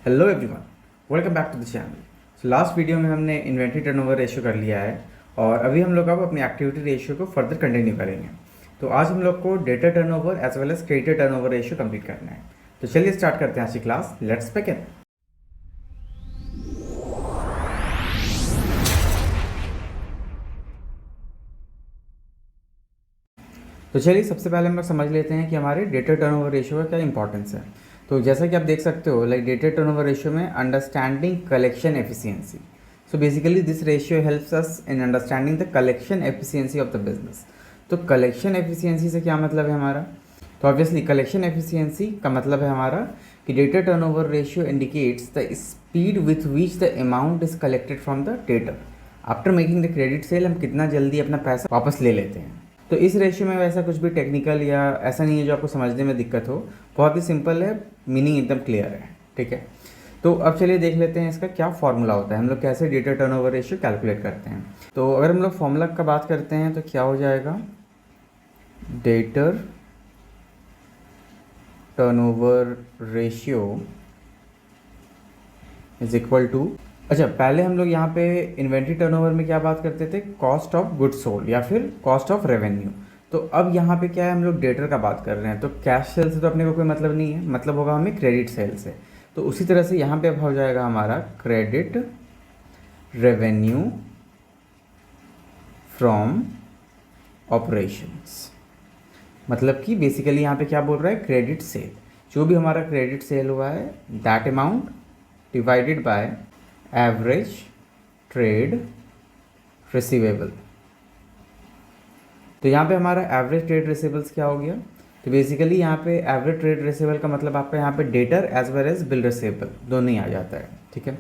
Hello everyone, welcome back to the channel. Last video में हमने inventory turnover ratio कर लिया है और अभी हम लोग अब अपनी एक्टिविटी रेशियो को फर्दर कंटिन्यू करेंगे। तो आज हम लोग को debtor turnover as well as credit turnover ratio complete करना है। तो चलिए स्टार्ट करते हैं आज की क्लास। Let's begin. तो चलिए सबसे पहले हम लोग समझ लेते हैं कि हमारे डेटा टर्नओवर रेशियो का क्या इंपॉर्टेंस है। तो जैसा कि आप देख सकते हो, लाइक डेटा टर्नओवर रेशियो में understanding collection efficiency. So basically this ratio helps us in understanding the collection efficiency of the business. तो कलेक्शन एफिशिएंसी से क्या मतलब है हमारा? तो ऑब्वियसली कलेक्शन एफिशिएंसी का मतलब है हमारा कि data turnover ratio indicates the speed with which the amount is collected from the debtor. After making the credit sale हम कितना जल्दी अपना पैसा वापस ले लेते हैं। तो इस रेशियो में वैसा कुछ भी टेक्निकल या ऐसा नहीं है जो आपको समझने में दिक्कत हो। बहुत ही सिंपल है, मीनिंग एकदम क्लियर है। ठीक है, तो अब चलिए देख लेते हैं इसका क्या फॉर्मूला होता है, हम लोग कैसे डेटा टर्नओवर रेशियो कैलकुलेट करते हैं। तो अगर हम लोग फॉर्मूला का बात करते हैं तो क्या हो जाएगा, debtor turnover ratio is equal to, अच्छा पहले हम लोग यहाँ पे इन्वेंट्री टर्नओवर में क्या बात करते थे, कॉस्ट ऑफ गुड्स सोल्ड या फिर कॉस्ट ऑफ रेवेन्यू। तो अब यहाँ पे क्या है, हम लोग डेटर का बात कर रहे हैं। तो कैश सेल से तो अपने को कोई मतलब नहीं है, मतलब होगा हमें क्रेडिट सेल से। तो उसी तरह से यहाँ पे अब हो जाएगा हमारा क्रेडिट रेवेन्यू फ्रॉम ऑपरेशंस। मतलब कि बेसिकली यहाँ पे क्या बोल रहा है, क्रेडिट सेल, जो भी हमारा क्रेडिट सेल हुआ है that amount divided by average trade receivable. तो यहाँ पे हमारा एवरेज ट्रेड रिसीवेबल्स क्या हो गया, तो बेसिकली यहाँ पे एवरेज ट्रेड रिसीवेबल का मतलब आपका यहाँ पे debtor as well as bill receivable दोनों ही आ जाता है। ठीक है,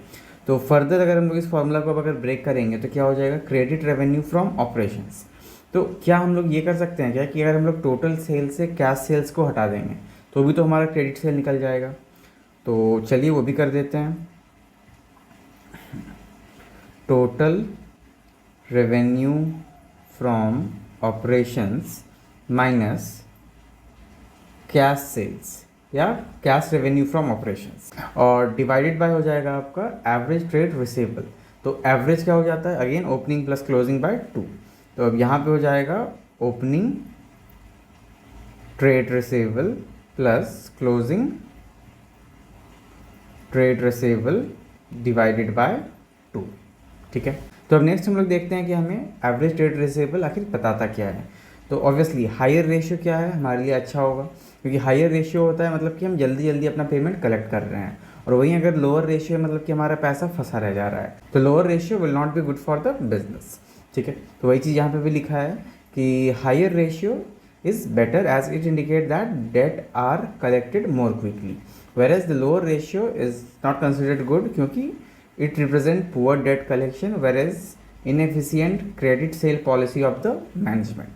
तो फर्दर अगर हम लोग इस फॉर्मूला को अगर ब्रेक करेंगे तो क्या हो जाएगा, क्रेडिट रेवेन्यू फ्रॉम ऑपरेशंस। तो क्या हम लोग ये कर सकते हैं क्या कि अगर हम लोग टोटल सेल से कैश सेल्स को हटा देंगे तो भी तो हमारा क्रेडिट सेल निकल जाएगा। तो चलिए वो भी कर देते हैं। Total revenue from operations minus cash sales या कैश रेवेन्यू फ्रॉम ऑपरेशंस और डिवाइडेड बाय हो जाएगा आपका एवरेज ट्रेड रिसीवेबल। तो एवरेज क्या हो जाता है, again opening plus closing by 2। तो अब यहाँ पे हो जाएगा opening trade receivable plus closing trade receivable divided by 2। ठीक है, तो अब नेक्स्ट हम लोग देखते हैं कि हमें एवरेज ट्रेड रिसीवेबल आखिर बताता क्या है। तो ऑब्वियसली हायर रेशियो क्या है हमारे लिए अच्छा होगा, क्योंकि हायर रेशियो होता है मतलब कि हम जल्दी जल्दी अपना पेमेंट कलेक्ट कर रहे हैं। और वहीं अगर लोअर रेशियो है मतलब कि हमारा पैसा फंसा रह जा रहा है, तो lower ratio will not be good for the business. ठीक है, तो वही चीज़ यहाँ पे भी लिखा है कि higher ratio is better as it indicate that debt are collected more quickly, whereas the lower ratio is not considered good क्योंकि it represent poor debt collection whereas inefficient credit sale policy of the management.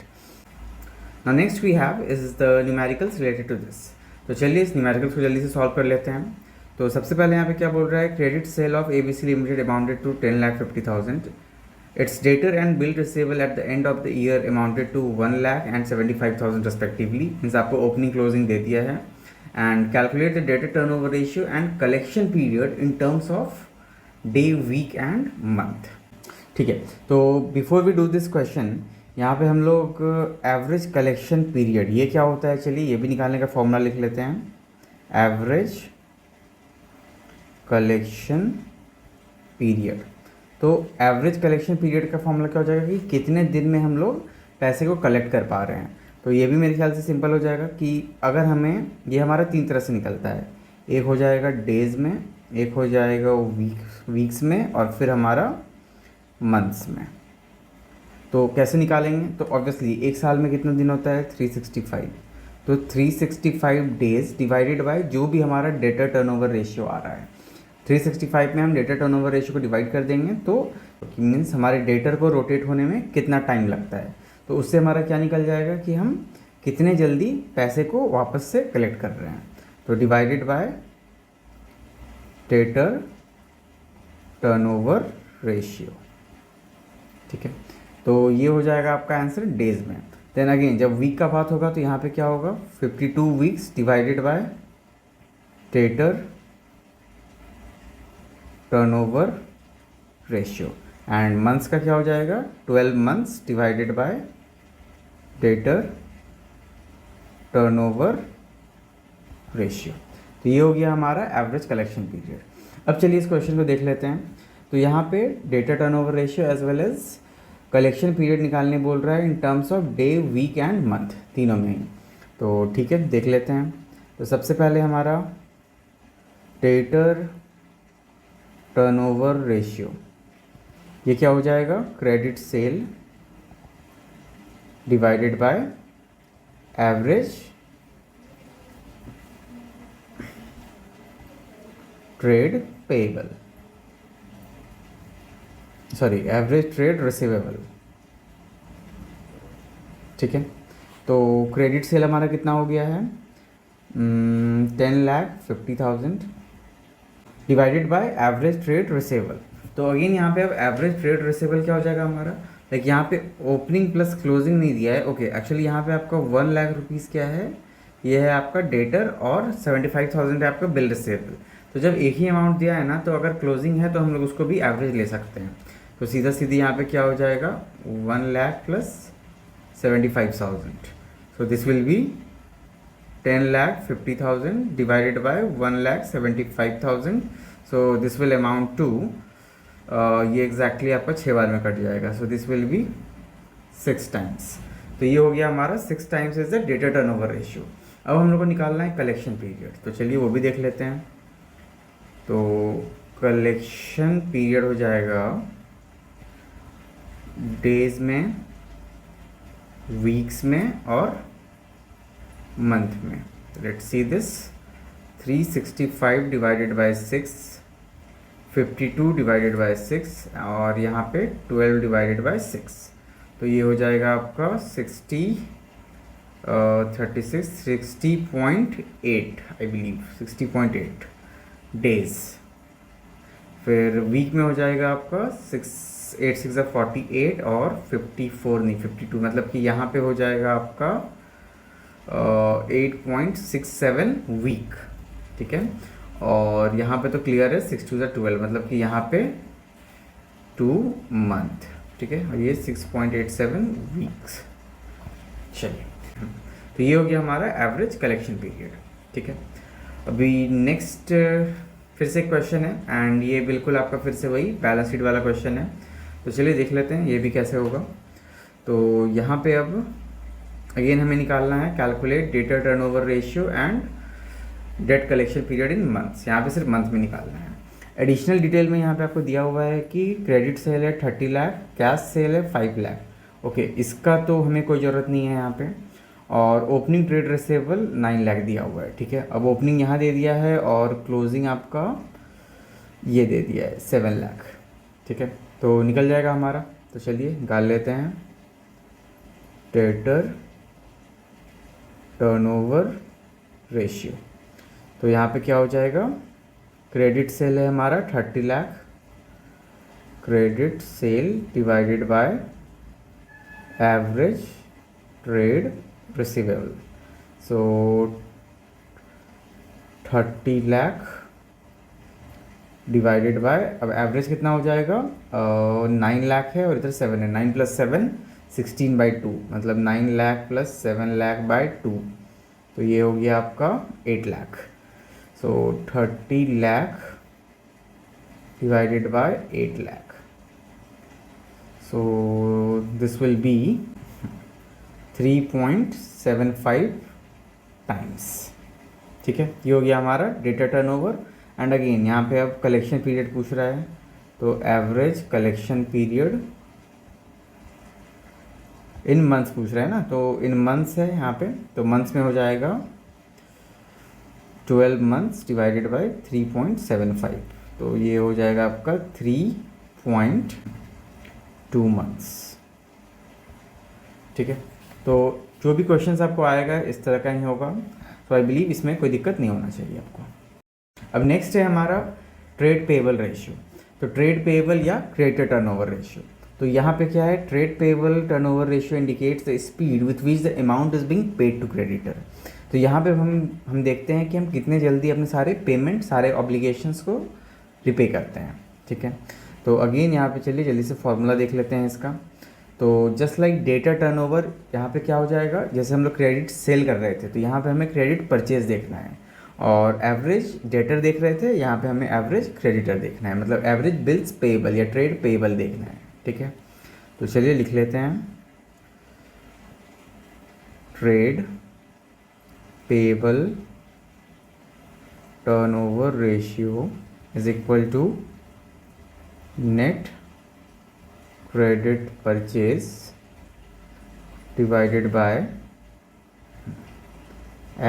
Now next we have is the numericals related to this. तो चलिए इस numericals को जल्दी से solve कर लेते हैं। तो सबसे पहले यहाँ पे क्या बोल रहा है, credit sale of ABC limited amounted to 10,50,000. Its debtor and bill receivable at the end of the year amounted to 1,75,000 respectively. Means आपको ओपनिंग क्लोजिंग दे दिया है। And calculate the debtor turnover ratio and collection period in terms of day, week and month. ठीक है, तो before we do this question यहाँ पे हम लोग एवरेज कलेक्शन पीरियड ये क्या होता है, चलिए ये भी निकालने का फॉर्मूला लिख लेते हैं। एवरेज कलेक्शन पीरियड, तो एवरेज कलेक्शन पीरियड का फॉर्मूला क्या हो जाएगा कि कितने दिन में हम लोग पैसे को कलेक्ट कर पा रहे हैं। तो ये भी मेरे ख्याल से सिंपल हो जाएगा कि अगर हमें ये हमारा 3 तरह से निकलता है, एक हो जाएगा डेज़ में, एक हो जाएगा वीक्स में और फिर हमारा मंथ्स में। तो कैसे निकालेंगे, तो ऑब्वियसली एक साल में कितना दिन होता है, 365। तो 365 डेज डिवाइडेड बाय जो भी हमारा डेटर टर्नओवर रेशियो आ रहा है। 365 में हम डेटर टर्नओवर रेशियो को डिवाइड कर देंगे तो मीन्स हमारे डेटर को रोटेट होने में कितना टाइम लगता है। तो उससे हमारा क्या निकल जाएगा कि हम कितने जल्दी पैसे को वापस से कलेक्ट कर रहे हैं। तो divided by debtor turnover ratio. ठीक है, तो ये हो जाएगा आपका आंसर डेज में। देन अगेन जब वीक का बात होगा तो यहाँ पे क्या होगा, 52 weeks divided by debtor turnover ratio, and months का क्या हो जाएगा 12 months divided by debtor turnover ratio. तो ये हो गया हमारा एवरेज कलेक्शन पीरियड। अब चलिए इस क्वेश्चन को देख लेते हैं। तो यहाँ पे debtor turnover ratio as well as collection period निकालने बोल रहा है in terms of day, week and month, तीनों में ही। तो ठीक है, देख लेते हैं। तो सबसे पहले हमारा डेटर टर्नओवर रेशियो, ये क्या हो जाएगा credit sale divided by average trade payable, sorry average trade receivable. ठीक है, तो क्रेडिट सेल हमारा कितना हो गया है 10,50,000 divided by average trade receivable. तो अगेन यहाँ पे अब एवरेज ट्रेड रिसीवेबल क्या हो जाएगा हमारा, लाइक यहाँ पे ओपनिंग प्लस क्लोजिंग नहीं दिया है। ओके, एक्चुअली यहाँ पे आपका 1 लाख रुपीज़ क्या है, ये है आपका डेटर और 75,000 है आपका बिल रिसीवेबल। तो जब एक ही अमाउंट दिया है ना, तो अगर क्लोजिंग है तो हम लोग उसको भी एवरेज ले सकते हैं। तो सीधा सीधी यहाँ पे क्या हो जाएगा 1 lakh plus 75,000, so this will be 10,50,000 divided by 1,75,000, so this will amount to ये एग्जैक्टली आपका 6 बार में कट जाएगा, so this will be 6 times. तो ये हो गया हमारा 6 times is the data turnover ratio. अब हम लोग को निकालना है कलेक्शन पीरियड, तो चलिए वो भी देख लेते हैं। तो कलेक्शन पीरियड हो जाएगा डेज में, वीक्स में और मंथ में। Let's see this 365 divided by 6, 52 divided by 6 और यहाँ पे 12 डिवाइडेड बाय 6। तो ये हो जाएगा आपका 60.8 आई बिलीव 60.8 डेज। फिर वीक में हो जाएगा आपका 8 6 48 और 54 नहीं 52, मतलब कि यहाँ पे हो जाएगा आपका 8.67 वीक। ठीक है, और यहाँ पे तो क्लियर है 6 2 12, मतलब कि यहाँ पे 2 मंथ। ठीक है, और ये 6.87 वीक्स। चलिए, तो ये हो गया हमारा एवरेज कलेक्शन पीरियड। ठीक है, अभी नेक्स्ट फिर से क्वेश्चन है, एंड ये बिल्कुल आपका फिर से वही बैलेंस शीट वाला क्वेश्चन है। तो चलिए देख लेते हैं ये भी कैसे होगा। तो यहाँ पे अब अगेन हमें निकालना है calculate debtor turnover ratio and debt collection period in months. यहाँ पे सिर्फ मंथ में निकालना है। एडिशनल डिटेल में यहाँ पे आपको दिया हुआ है कि क्रेडिट सेल है 30 लाख, कैश सेल है 5 लाख। ओके, इसका तो हमें कोई ज़रूरत नहीं है यहाँ पे। और ओपनिंग ट्रेड रिसीवेबल 9 लाख दिया हुआ है। ठीक है, अब ओपनिंग यहाँ दे दिया है और क्लोजिंग आपका ये दे दिया है 7 लाख। ठीक है, तो निकल जाएगा हमारा। तो चलिए निकाल लेते हैं डेटर टर्नओवर रेशियो। तो यहाँ पे क्या हो जाएगा, क्रेडिट सेल है हमारा 30 lakh, credit sale divided by average trade receivable. So 30 lakh divided by, अब एवरेज कितना हो जाएगा 9 लाख है और इधर 7 है, 9 + 7 16/2, मतलब 9 लाख प्लस 7 लाख बाय 2। तो ये हो गया आपका 8 लाख। सो 30 lakh divided by 8 lakh, so this will be 3.75 times. ठीक है, ये हो गया हमारा डेटा टर्नओवर। एंड अगेन यहाँ पे अब कलेक्शन पीरियड पूछ रहा है, तो average collection period in months पूछ रहा है ना, तो इन मंथ्स है यहाँ पे। तो मंथ्स में हो जाएगा 12 मंथ्स डिवाइडेड बाय 3.75, तो ये हो जाएगा आपका 3.2 मंथ्स। ठीक है, तो जो भी क्वेश्चंस आपको आएगा इस तरह का ही होगा। तो आई बिलीव इसमें कोई दिक्कत नहीं होना चाहिए आपको। अब नेक्स्ट है हमारा ट्रेड पेएबल रेशियो। तो ट्रेड पेएबल या क्रेडिटर टर्नओवर रेशियो, तो यहाँ पे क्या है, trade payable turnover ratio indicates the speed with which the amount is being paid to creditor. तो यहाँ पे हम देखते हैं कि हम कितने जल्दी अपने सारे पेमेंट, सारे ऑब्लिगेशंस को रिपे करते हैं। ठीक है। तो अगेन यहाँ पे चलिए जल्दी से फॉर्मूला देख लेते हैं इसका। तो जस्ट लाइक डेटा टर्नओवर, यहाँ पे क्या हो जाएगा, जैसे हम लोग क्रेडिट सेल कर रहे थे तो यहाँ पे हमें क्रेडिट परचेज देखना है, और एवरेज डेटर देख रहे थे, यहाँ पे हमें एवरेज क्रेडिटर देखना है, मतलब एवरेज बिल्स पेएबल या ट्रेड पेएबल देखना है। ठीक है, तो चलिए लिख लेते हैं, trade payable turnover ratio is equal to net credit purchase divided by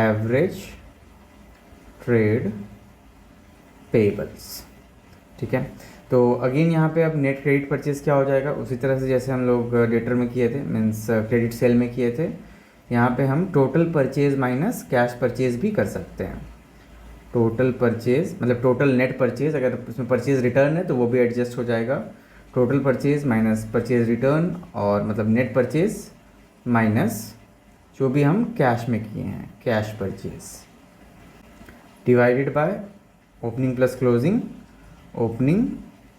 average trade payables. ठीक है, तो अगेन यहाँ पे अब नेट क्रेडिट परचेज क्या हो जाएगा, उसी तरह से जैसे हम लोग डेटर में किए थे, मीन्स क्रेडिट सेल में किए थे, यहाँ पे हम total purchase minus cash purchase भी कर सकते हैं। टोटल परचेज मतलब टोटल नेट परचेज, अगर उसमें परचेज रिटर्न है तो वो भी एडजस्ट हो जाएगा। Total purchase minus purchase return, और मतलब नेट परचेज माइनस जो भी हम कैश में किए हैं, cash purchase, divided by opening plus closing, opening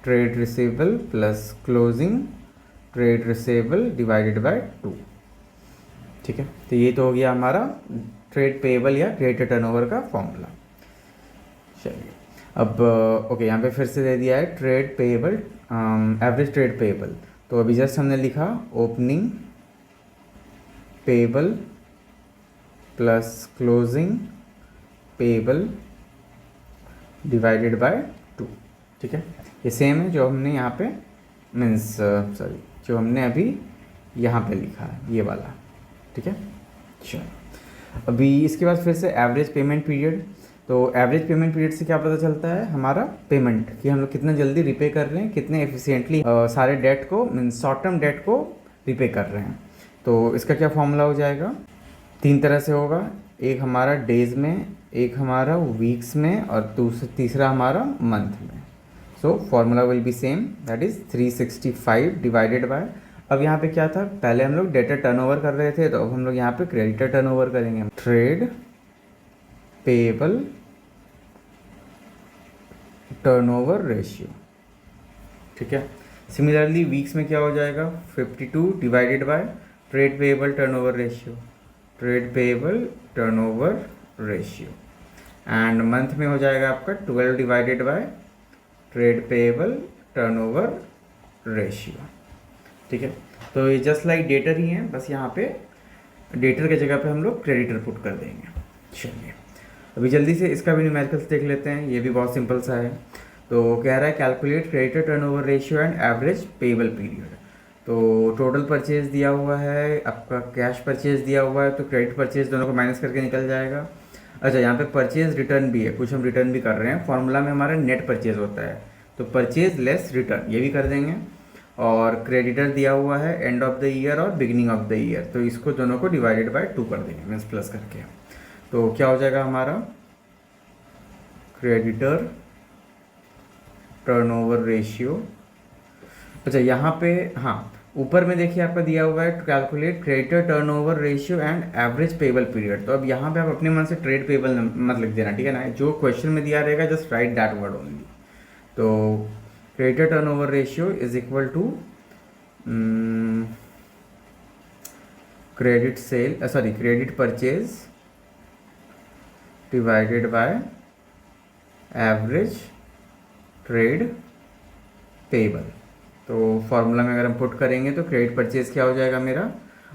trade receivable plus closing trade receivable divided by 2। ठीक है, तो ये तो हो गया हमारा ट्रेड पेएबल या क्रेडिटर टर्नओवर का फॉर्मूला। चलिए अब ओके, यहाँ पे फिर से दे दिया है trade payable, average trade payable. तो अभी जस्ट हमने लिखा opening payable plus closing payable divided by 2। ठीक है, ये सेम है जो हमने यहाँ पे मीन्स सॉरी जो हमने अभी यहाँ पे लिखा है, ये वाला। ठीक है, चलो अभी इसके बाद फिर से एवरेज पेमेंट पीरियड। तो एवरेज पेमेंट पीरियड से क्या पता चलता है हमारा पेमेंट, कि हम लोग कितना जल्दी रिपे कर रहे हैं, कितने एफिशिएंटली सारे डेट को मीन्स शॉर्ट टर्म डेट को रिपे कर रहे हैं। तो इसका क्या फॉर्मूला हो जाएगा, 3 तरह से होगा, एक हमारा डेज में, एक हमारा वीक्स में, और तीसरा हमारा मंथ में। So formula will be same, that is 365 divided by, अब यहाँ पे क्या था, पहले हम लोग डेटर टर्नओवर कर रहे थे, तो अब हम लोग यहाँ पे क्रेडिटर टर्नओवर करेंगे, ट्रेड पेएबल टर्नओवर रेशियो। ठीक है, सिमिलरली वीक्स में क्या हो जाएगा, 52 divided by trade payable turnover ratio, trade payable turnover ratio, and month में हो जाएगा आपका 12 divided by trade payable turnover ratio. ठीक है, तो ये जस्ट लाइक डेटर ही है, बस यहाँ पे डेटर की जगह पे हम लोग क्रेडिटर पुट कर देंगे। चलिए अभी जल्दी से इसका भी न्यूमेरिकल्स देख लेते हैं, ये भी बहुत सिंपल सा है। तो कह रहा है calculate creditor turnover ratio and average payable period. तो टोटल परचेज दिया हुआ है, आपका कैश परचेज दिया हुआ है, तो क्रेडिट परचेज दोनों को माइनस करके निकल जाएगा। अच्छा, यहाँ पे परचेज रिटर्न भी है, कुछ हम रिटर्न भी कर रहे हैं, फॉर्मूला में हमारा नेट परचेज होता है, तो परचेज लेस रिटर्न ये भी कर देंगे। और क्रेडिटर दिया हुआ है एंड ऑफ द ईयर और बिगिनिंग ऑफ द ईयर, तो इसको दोनों को डिवाइडेड बाय 2 कर देंगे, मीन्स प्लस करके। तो क्या हो जाएगा हमारा क्रेडिटर टर्नओवर रेशियो। अच्छा यहाँ पे हाँ, ऊपर में देखिए आपका दिया हुआ है to calculate creditor turnover ratio and average payable period. तो अब यहाँ पे आप अपने मन से ट्रेड पेएबल मत लिख देना, ठीक है ना, जो क्वेश्चन में दिया रहेगा just write that word only. तो creditor turnover ratio is equal to credit sale sorry credit purchase divided by average trade payable. तो फॉर्मूला में अगर हम पुट करेंगे तो क्रेडिट परचेज क्या हो जाएगा मेरा,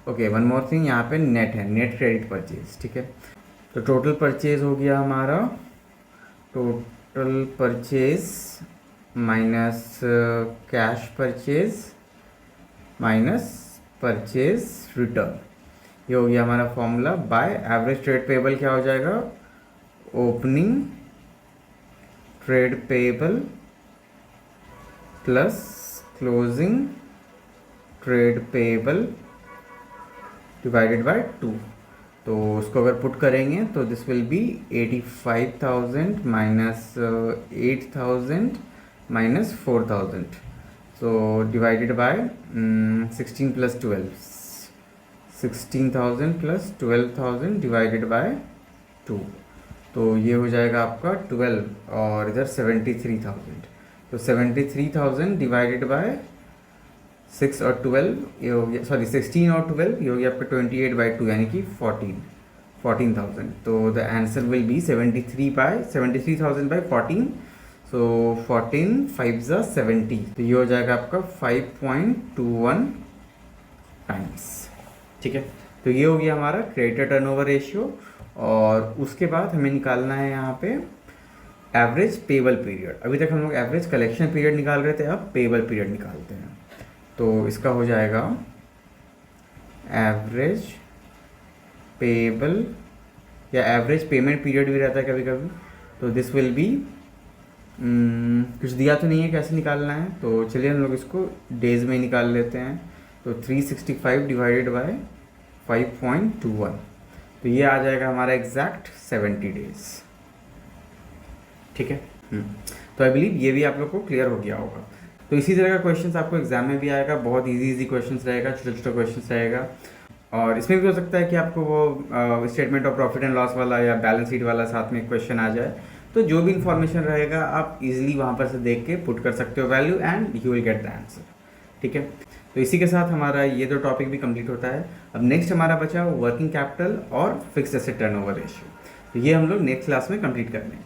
ओके वन मोर थिंग, यहाँ पे नेट है, नेट क्रेडिट परचेज। ठीक है, तो टोटल परचेज हो गया हमारा, total purchase minus cash purchase minus purchase return, ये हो गया हमारा formula. Bye average trade payable क्या हो जाएगा, opening trade payable plus closing trade payable divided by 2। तो उसको अगर पुट करेंगे तो this will be 85,000 minus 8,000 minus 4,000, so divided by 16 plus 12, 16,000 plus 12,000 divided by 2, तो ये हो जाएगा आपका 12 और इधर 73,000, तो 73,000 डिवाइडेड बाय 6 और 12 ये हो गया, सॉरी 16 और 12 ये हो गया आपका 28/2 यानी कि 14,000। तो the answer will be 73,000 by 14। सो 14 5 ज़ा 70, तो ये हो जाएगा आपका 5.21 टाइम्स। ठीक है, तो ये हो गया हमारा क्रेडिटर टर्नओवर रेशियो। और उसके बाद हमें निकालना है यहाँ पे एवरेज पेबल पीरियड। अभी तक हम लोग एवरेज कलेक्शन पीरियड निकाल रहे थे, अब पेबल पीरियड निकालते हैं। तो इसका हो जाएगा एवरेज पेबल या एवरेज पेमेंट पीरियड भी रहता है कभी कभी। तो दिस विल बी कुछ दिया तो नहीं है कैसे निकालना है, तो चलिए हम लोग इसको डेज में निकाल लेते हैं। तो 365 डिवाइडेड बाय 5.21, तो ये आ जाएगा हमारा एग्जैक्ट 70 डेज। ठीक है, तो आई बिलीव ये भी आप लोग को क्लियर हो गया होगा। तो इसी तरह का क्वेश्चंस आपको एग्जाम में भी आएगा, बहुत इजी क्वेश्चंस रहेगा, छोटा छोटा क्वेश्चंस रहेगा। और इसमें भी हो सकता है कि आपको वो statement of profit and loss वाला या बैलेंस शीट वाला साथ में क्वेश्चन आ जाए। तो जो भी इन्फॉर्मेशन रहेगा आप इजीली वहाँ पर से देख के पुट कर सकते हो value and you will get the answer. ठीक है, तो इसी के साथ हमारा ये दो टॉपिक भी कंप्लीट होता है। अब नेक्स्ट हमारा बचा वर्किंग कैपिटल और फिक्स्ड एसेट टर्नओवर रेशियो, तो ये हम लोग नेक्स्ट क्लास में कंप्लीट कर लें।